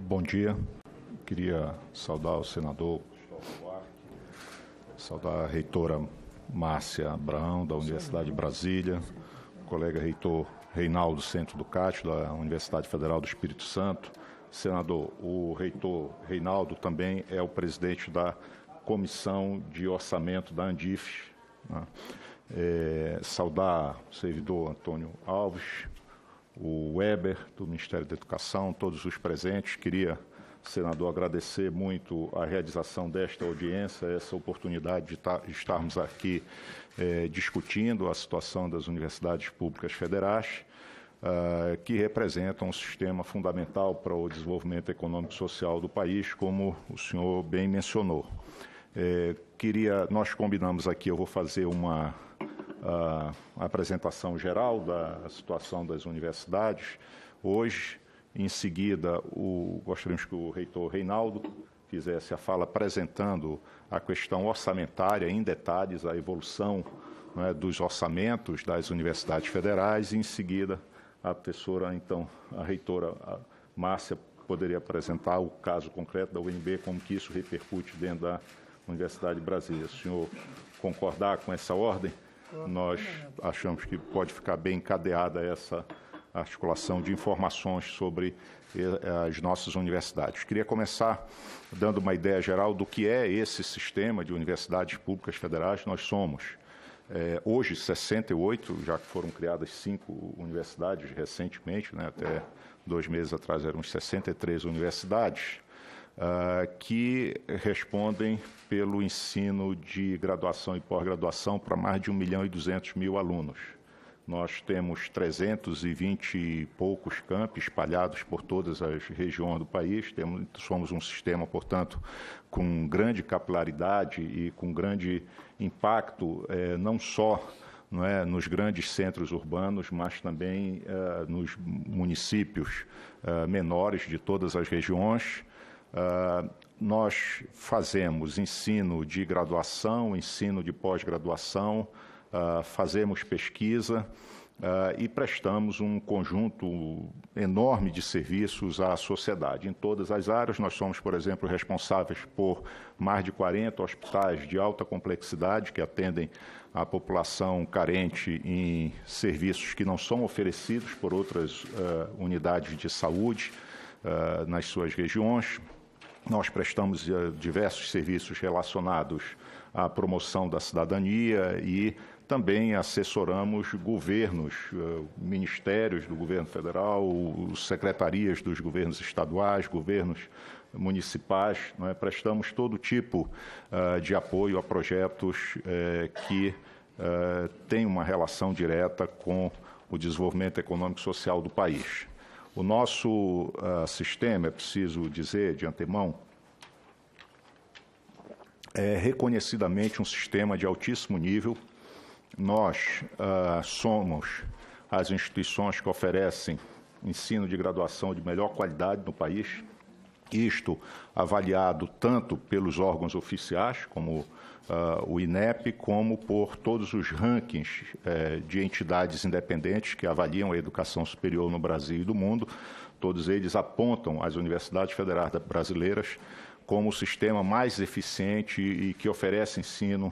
Bom dia. Queria saudar o senador Cristóvão Buarque, saudar a reitora Márcia Abraão, da Universidade de Brasília, o colega reitor Reinaldo Centro Ducati, da Universidade Federal do Espírito Santo. Senador, o reitor Reinaldo também é o presidente da Comissão de Orçamento da ANDIF, né? Saudar o servidor Antônio Alves, o Weber, do Ministério da Educação, todos os presentes. Queria, senador, agradecer muito a realização desta audiência, essa oportunidade de estarmos aqui discutindo a situação das universidades públicas federais, que representam um sistema fundamental para o desenvolvimento econômico e social do país, como o senhor bem mencionou. Nós combinamos aqui, eu vou fazer uma apresentação geral da situação das universidades hoje. Em seguida, gostaríamos que o reitor Reinaldo fizesse a fala apresentando a questão orçamentária em detalhes, a evolução, né, dos orçamentos das universidades federais, e em seguida a professora, então, a reitora Márcia, poderia apresentar o caso concreto da UNB, como que isso repercute dentro da Universidade de Brasília. Se o senhor concordar com essa ordem, nós achamos que pode ficar bem encadeada essa articulação de informações sobre as nossas universidades. Queria começar dando uma ideia geral do que é esse sistema de universidades públicas federais. Nós somos, hoje, 68, já que foram criadas 5 universidades recentemente, né, até 2 meses atrás eram 63 universidades, que respondem pelo ensino de graduação e pós-graduação para mais de 1.200.000 alunos. Nós temos 320 e poucos campi espalhados por todas as regiões do país. Somos um sistema, portanto, com grande capilaridade e com grande impacto, não só, não é, nos grandes centros urbanos, mas também nos municípios menores de todas as regiões. Nós fazemos ensino de graduação, ensino de pós-graduação, fazemos pesquisa e prestamos um conjunto enorme de serviços à sociedade. Em todas as áreas, nós somos, por exemplo, responsáveis por mais de 40 hospitais de alta complexidade que atendem a população carente em serviços que não são oferecidos por outras unidades de saúde nas suas regiões. Nós prestamos diversos serviços relacionados à promoção da cidadania e também assessoramos governos, ministérios do governo federal, secretarias dos governos estaduais, governos municipais, não é? Prestamos todo tipo de apoio a projetos que têm uma relação direta com o desenvolvimento econômico e social do país. O nosso sistema, é preciso dizer de antemão, é reconhecidamente um sistema de altíssimo nível. Nós somos as instituições que oferecem ensino de graduação de melhor qualidade no país, isto avaliado tanto pelos órgãos oficiais, como o INEP, como por todos os rankings de entidades independentes que avaliam a educação superior no Brasil e do mundo. Todos eles apontam as universidades federais brasileiras como o sistema mais eficiente e que oferece ensino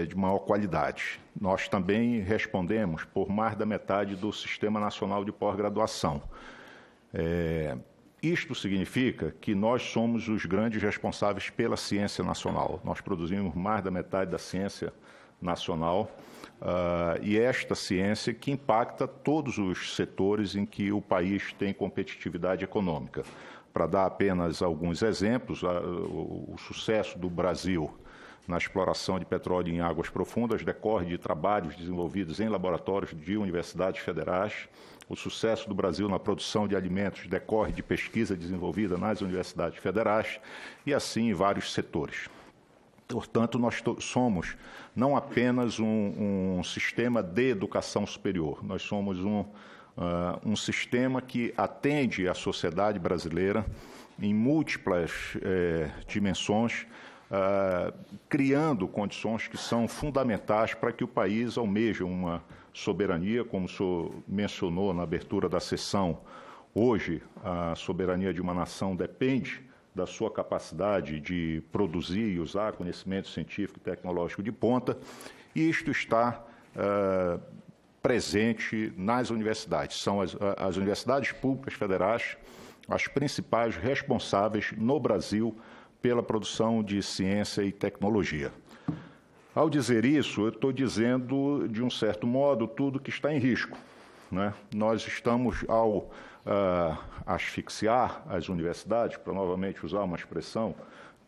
de maior qualidade. Nós também respondemos por mais da metade do Sistema Nacional de Pós-Graduação. Isto significa que nós somos os grandes responsáveis pela ciência nacional. Nós produzimos mais da metade da ciência nacional e esta ciência que impacta todos os setores em que o país tem competitividade econômica. Para dar apenas alguns exemplos, o sucesso do Brasil na exploração de petróleo em águas profundas decorre de trabalhos desenvolvidos em laboratórios de universidades federais. O sucesso do Brasil na produção de alimentos decorre de pesquisa desenvolvida nas universidades federais e assim em vários setores. Portanto, nós somos não apenas um sistema de educação superior, nós somos um sistema que atende a sociedade brasileira em múltiplas dimensões, criando condições que são fundamentais para que o país almeje uma soberania, como o senhor mencionou na abertura da sessão, Hoje, a soberania de uma nação depende da sua capacidade de produzir e usar conhecimento científico e tecnológico de ponta, e isto está presente nas universidades. São as universidades públicas federais as principais responsáveis no Brasil pela produção de ciência e tecnologia. Ao dizer isso, eu estou dizendo, de um certo modo, tudo que está em risco, né? Nós estamos, ao asfixiar as universidades, para novamente usar uma expressão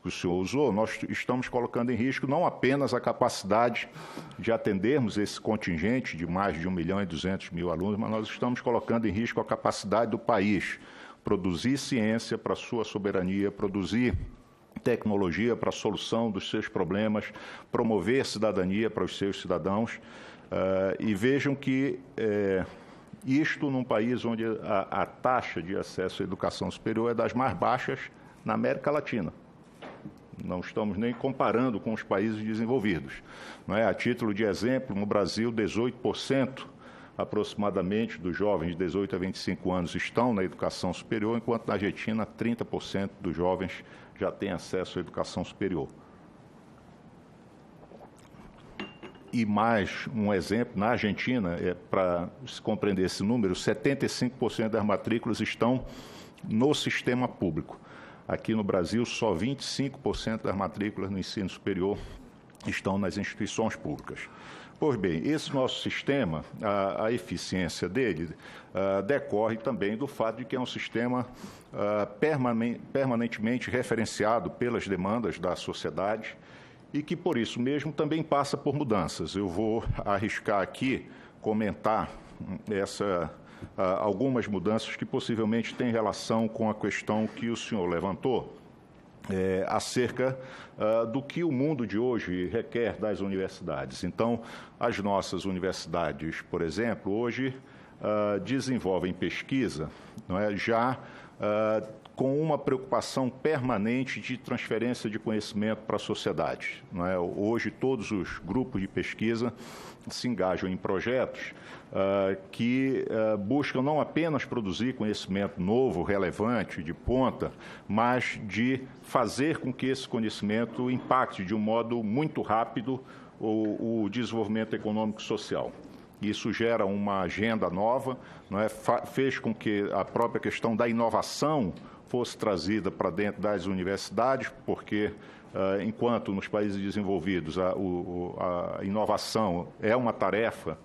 que o senhor usou, nós estamos colocando em risco não apenas a capacidade de atendermos esse contingente de mais de 1.200.000 alunos, mas nós estamos colocando em risco a capacidade do país produzir ciência para a sua soberania, produzir tecnologia para a solução dos seus problemas, promover cidadania para os seus cidadãos. E vejam que isto num país onde a taxa de acesso à educação superior é das mais baixas na América Latina. Não estamos nem comparando com os países desenvolvidos. Não é? A título de exemplo, no Brasil, 18% aproximadamente dos jovens de 18 a 25 anos estão na educação superior, enquanto na Argentina 30% dos jovens já têm acesso à educação superior. E mais um exemplo, na Argentina, para se compreender esse número, 75% das matrículas estão no sistema público. Aqui no Brasil, só 25% das matrículas no ensino superior estão nas instituições públicas. Pois bem, esse nosso sistema, a eficiência dele, decorre também do fato de que é um sistema permanentemente referenciado pelas demandas da sociedade e que, por isso mesmo, também passa por mudanças. Eu vou arriscar aqui comentar algumas mudanças que possivelmente têm relação com a questão que o senhor levantou, acerca do que o mundo de hoje requer das universidades. Então, as nossas universidades, por exemplo, hoje desenvolvem pesquisa, não é, já com uma preocupação permanente de transferência de conhecimento para a sociedade. Não é? Hoje, todos os grupos de pesquisa se engajam em projetos que buscam não apenas produzir conhecimento novo, relevante, de ponta, mas de fazer com que esse conhecimento impacte de um modo muito rápido o desenvolvimento econômico e social. Isso gera uma agenda nova, não é? Fez com que a própria questão da inovação fosse trazida para dentro das universidades, porque enquanto nos países desenvolvidos a inovação é uma tarefa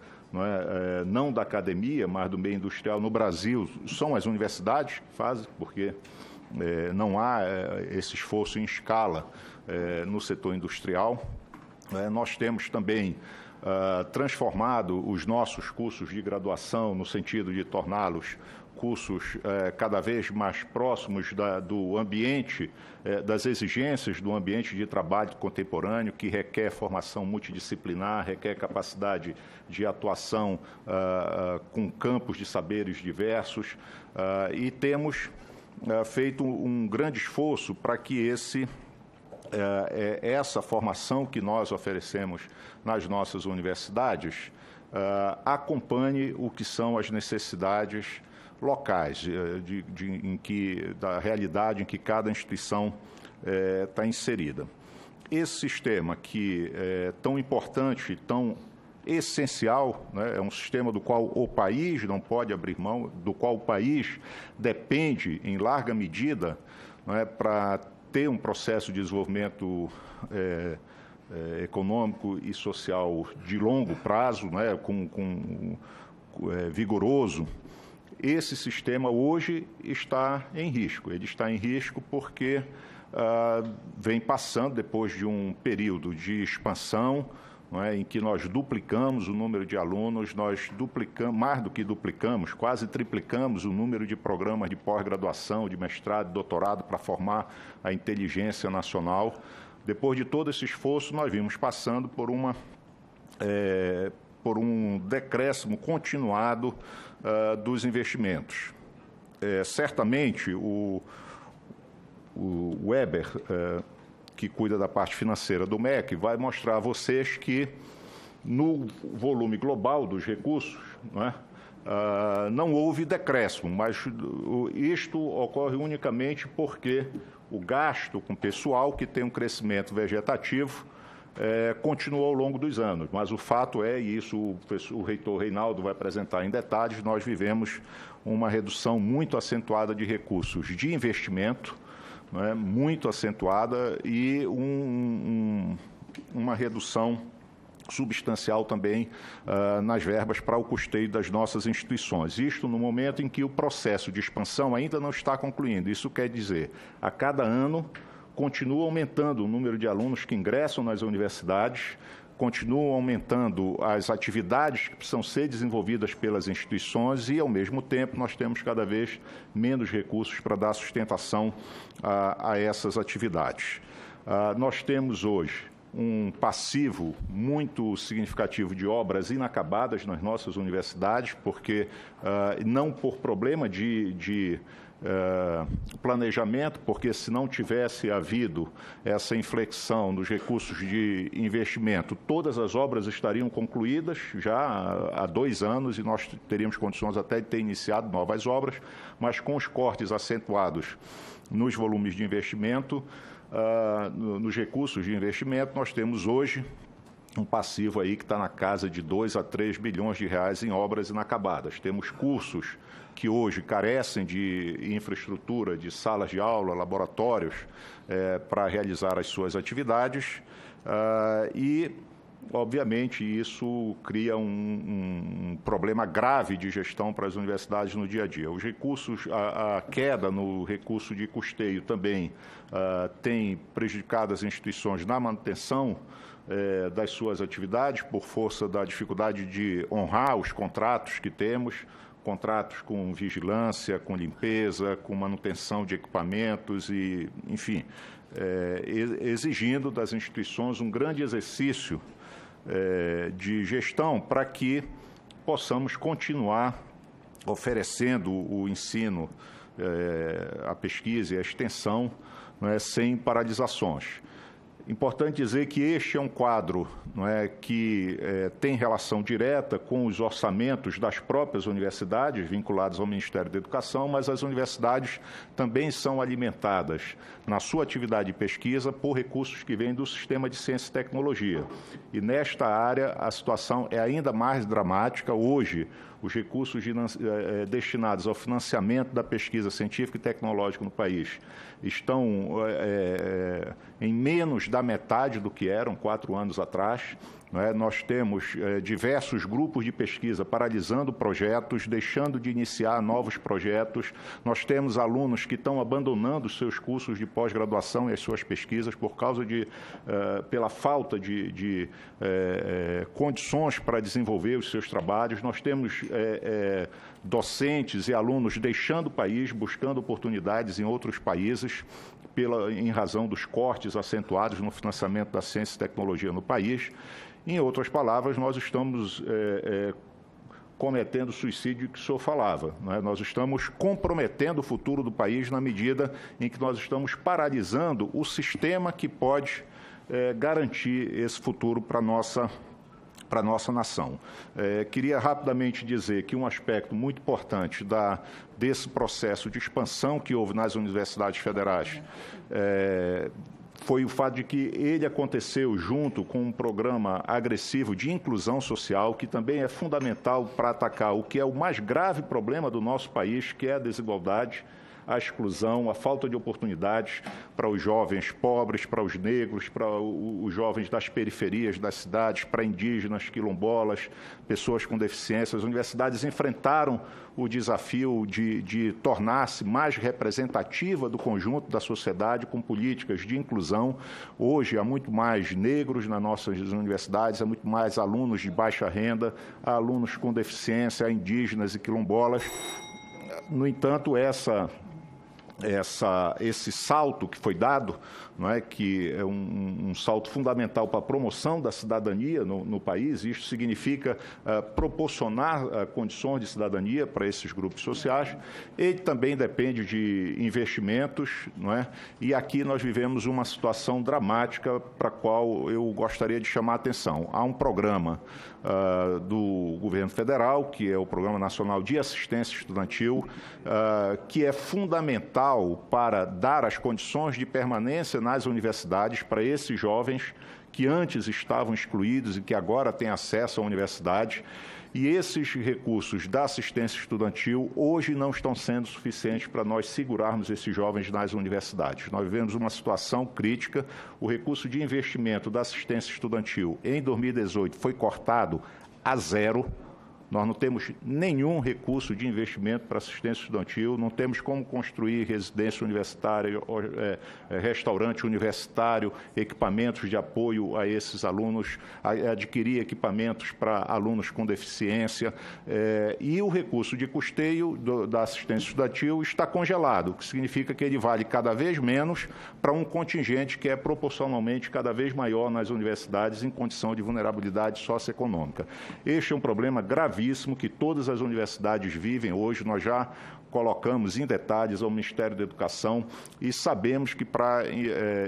não da academia, mas do meio industrial, no Brasil são as universidades que fazem, porque não há esse esforço em escala no setor industrial. Nós temos também transformado os nossos cursos de graduação no sentido de torná-los cursos cada vez mais próximos do ambiente, das exigências do ambiente de trabalho contemporâneo, que requer formação multidisciplinar, requer capacidade de atuação com campos de saberes diversos, e temos feito um grande esforço para que essa formação que nós oferecemos nas nossas universidades acompanhe o que são as necessidades locais, da realidade em que cada instituição está inserida. Esse sistema que é tão importante, tão essencial, né, é um sistema do qual o país não pode abrir mão, do qual o país depende em larga medida, né, para ter um processo de desenvolvimento econômico e social de longo prazo, né, vigoroso. Esse sistema hoje está em risco. Ele está em risco porque vem passando, depois de um período de expansão, não é, em que nós duplicamos o número de alunos, nós duplicamos, mais do que duplicamos, quase triplicamos o número de programas de pós-graduação, de mestrado, de doutorado para formar a inteligência nacional. Depois de todo esse esforço, nós vimos passando por um decréscimo continuado dos investimentos. Certamente, o Weber, que cuida da parte financeira do MEC, vai mostrar a vocês que, no volume global dos recursos, não é, não houve decréscimo, mas isto ocorre unicamente porque o gasto com pessoal, que tem um crescimento vegetativo, continuou ao longo dos anos. Mas o fato é, e isso o reitor Reinaldo vai apresentar em detalhes, nós vivemos uma redução muito acentuada de recursos de investimento, muito acentuada, e uma redução substancial também nas verbas para o custeio das nossas instituições. Isto no momento em que o processo de expansão ainda não está concluindo. Isso quer dizer, a cada ano continua aumentando o número de alunos que ingressam nas universidades, continuam aumentando as atividades que precisam ser desenvolvidas pelas instituições e, ao mesmo tempo, nós temos cada vez menos recursos para dar sustentação a essas atividades. Nós temos hoje um passivo muito significativo de obras inacabadas nas nossas universidades, porque não por problema de planejamento, porque se não tivesse havido essa inflexão nos recursos de investimento, todas as obras estariam concluídas já há 2 anos e nós teríamos condições até de ter iniciado novas obras, mas com os cortes acentuados nos volumes de investimento, nos recursos de investimento, nós temos hoje um passivo aí que está na casa de 2 a 3 bilhões de reais em obras inacabadas. Temos cursos que hoje carecem de infraestrutura, de salas de aula, laboratórios, para realizar as suas atividades e, obviamente, isso cria um problema grave de gestão para as universidades no dia a dia. Os recursos, a queda no recurso de custeio também tem prejudicado as instituições na manutenção das suas atividades, por força da dificuldade de honrar os contratos que temos, contratos com vigilância, com limpeza, com manutenção de equipamentos e, enfim, exigindo das instituições um grande exercício de gestão para que possamos continuar oferecendo o ensino, a pesquisa e a extensão, sem paralisações. Importante dizer que este é um quadro que tem relação direta com os orçamentos das próprias universidades vinculados ao Ministério da Educação, mas as universidades também são alimentadas na sua atividade de pesquisa por recursos que vêm do sistema de ciência e tecnologia. E nesta área a situação é ainda mais dramática. Hoje, os recursos destinados ao financiamento da pesquisa científica e tecnológica no país estão em menos da metade do que eram 4 anos atrás. Nós temos diversos grupos de pesquisa paralisando projetos, deixando de iniciar novos projetos. Nós temos alunos que estão abandonando os seus cursos de pós-graduação e as suas pesquisas por causa pela falta de condições para desenvolver os seus trabalhos. Nós temos docentes e alunos deixando o país, buscando oportunidades em outros países, em razão dos cortes acentuados no financiamento da ciência e tecnologia no país. Em outras palavras, nós estamos cometendo o suicídio que o senhor falava. Nós estamos comprometendo o futuro do país na medida em que nós estamos paralisando o sistema que pode garantir esse futuro para a nossa nação. Queria rapidamente dizer que um aspecto muito importante desse processo de expansão que houve nas universidades federais foi o fato de que ele aconteceu junto com um programa agressivo de inclusão social, que também é fundamental para atacar o que é o mais grave problema do nosso país, que é a desigualdade, a exclusão, a falta de oportunidades para os jovens pobres, para os negros, para os jovens das periferias das cidades, para indígenas, quilombolas, pessoas com deficiências. As universidades enfrentaram o desafio de tornar-se mais representativa do conjunto da sociedade com políticas de inclusão. Hoje há muito mais negros nas nossas universidades, há muito mais alunos de baixa renda, há alunos com deficiência, há indígenas e quilombolas. No entanto, esse salto que foi dado, não é, que é um salto fundamental para a promoção da cidadania no país. Isso significa proporcionar condições de cidadania para esses grupos sociais. Ele também depende de investimentos, não é? E aqui nós vivemos uma situação dramática para a qual eu gostaria de chamar a atenção. Há um programa do governo federal, que é o Programa Nacional de Assistência Estudantil, que é fundamental para dar as condições de permanência nas universidades para esses jovens que antes estavam excluídos e que agora têm acesso à universidade. E esses recursos da assistência estudantil hoje não estão sendo suficientes para nós segurarmos esses jovens nas universidades. Nós vivemos uma situação crítica. O recurso de investimento da assistência estudantil em 2018 foi cortado a zero. Nós não temos nenhum recurso de investimento para assistência estudantil, não temos como construir residência universitária, restaurante universitário, equipamentos de apoio a esses alunos, adquirir equipamentos para alunos com deficiência, e o recurso de custeio da assistência estudantil está congelado, o que significa que ele vale cada vez menos para um contingente que é proporcionalmente cada vez maior nas universidades em condição de vulnerabilidade socioeconômica. Este é um problema gravíssimo que todas as universidades vivem hoje. Nós já colocamos em detalhes ao Ministério da Educação e sabemos que para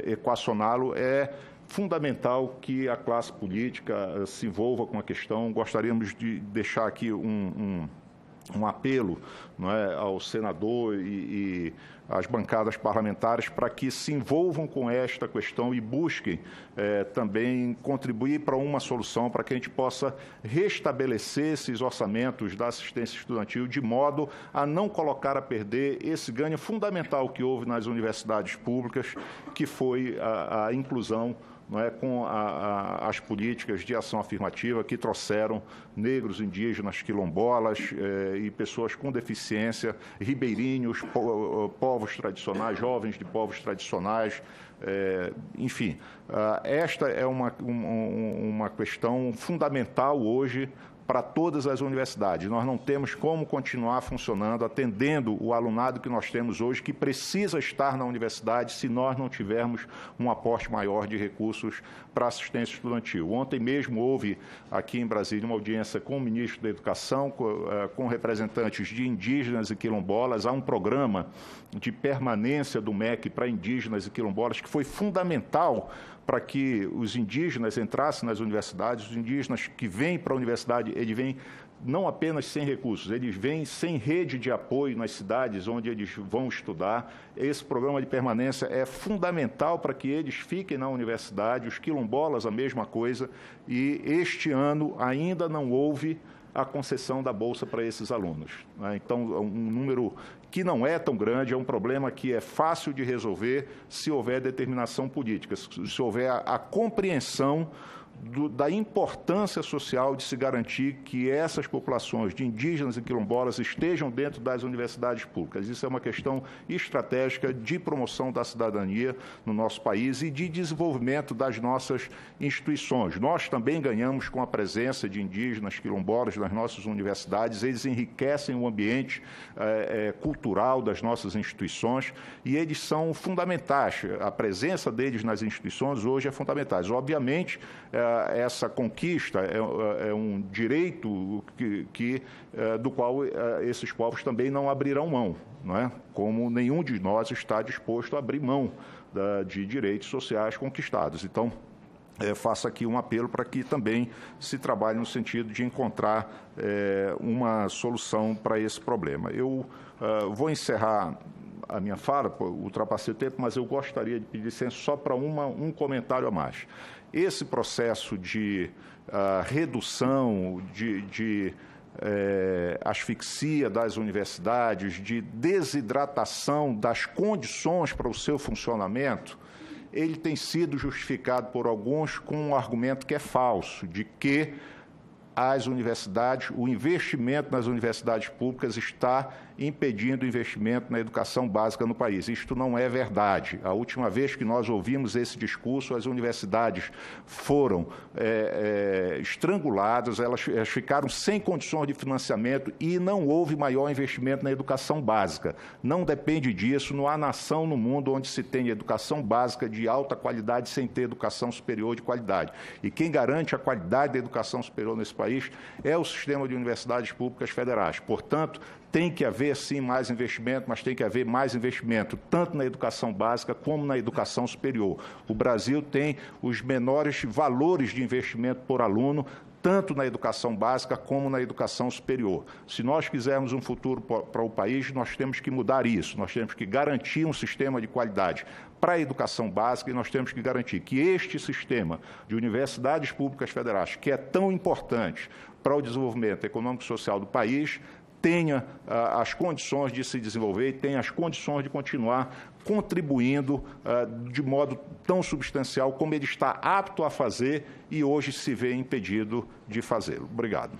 equacioná-lo é fundamental que a classe política se envolva com a questão. Gostaríamos de deixar aqui um apelo, não é, ao senador e às bancadas parlamentares para que se envolvam com esta questão e busquem também contribuir para uma solução para que a gente possa restabelecer esses orçamentos da assistência estudantil de modo a não colocar a perder esse ganho fundamental que houve nas universidades públicas, que foi a inclusão, não é, com as políticas de ação afirmativa que trouxeram negros, indígenas, quilombolas e pessoas com deficiência, ribeirinhos, povos tradicionais, jovens de povos tradicionais, enfim. Esta é uma questão fundamental hoje para todas as universidades. Nós não temos como continuar funcionando, atendendo o alunado que nós temos hoje, que precisa estar na universidade, se nós não tivermos um aporte maior de recursos para assistência estudantil. Ontem mesmo houve aqui em Brasília uma audiência com o ministro da Educação, com representantes de indígenas e quilombolas. Há um programa de permanência do MEC para indígenas e quilombolas que foi fundamental para que os indígenas entrassem nas universidades. Os indígenas que vêm para a universidade, eles vêm não apenas sem recursos, eles vêm sem rede de apoio nas cidades onde eles vão estudar. Esse programa de permanência é fundamental para que eles fiquem na universidade, os quilombolas a mesma coisa, e este ano ainda não houve a concessão da bolsa para esses alunos, né? Então, um número que não é tão grande, é um problema que é fácil de resolver se houver determinação política, se houver a compreensão da importância social de se garantir que essas populações de indígenas e quilombolas estejam dentro das universidades públicas. Isso é uma questão estratégica de promoção da cidadania no nosso país e de desenvolvimento das nossas instituições. Nós também ganhamos com a presença de indígenas, quilombolas nas nossas universidades. Eles enriquecem o ambiente cultural das nossas instituições e eles são fundamentais. A presença deles nas instituições hoje é fundamental. Obviamente, essa conquista é um direito do qual esses povos também não abrirão mão, não é? Como nenhum de nós está disposto a abrir mão de direitos sociais conquistados. Então, faço aqui um apelo para que também se trabalhe no sentido de encontrar uma solução para esse problema. Eu vou encerrar a minha fala, ultrapassei o tempo, mas eu gostaria de pedir licença só para um comentário a mais. Esse processo de redução, de asfixia das universidades, de desidratação das condições para o seu funcionamento, ele tem sido justificado por alguns com um argumento que é falso, de que as universidades, o investimento nas universidades públicas está impedindo o investimento na educação básica no país. Isto não é verdade. A última vez que nós ouvimos esse discurso, as universidades foram estranguladas, elas ficaram sem condições de financiamento e não houve maior investimento na educação básica. Não depende disso, não há nação no mundo onde se tenha educação básica de alta qualidade sem ter educação superior de qualidade. E quem garante a qualidade da educação superior nesse país é o sistema de universidades públicas federais. Portanto, tem que haver, sim, mais investimento, mas tem que haver mais investimento tanto na educação básica como na educação superior. O Brasil tem os menores valores de investimento por aluno, tanto na educação básica como na educação superior. Se nós quisermos um futuro para o país, nós temos que mudar isso, nós temos que garantir um sistema de qualidade para a educação básica e nós temos que garantir que este sistema de universidades públicas federais, que é tão importante para o desenvolvimento econômico e social do país, tenha as condições de se desenvolver e tenha as condições de continuar contribuindo de modo tão substancial como ele está apto a fazer e hoje se vê impedido de fazê-lo. Obrigado.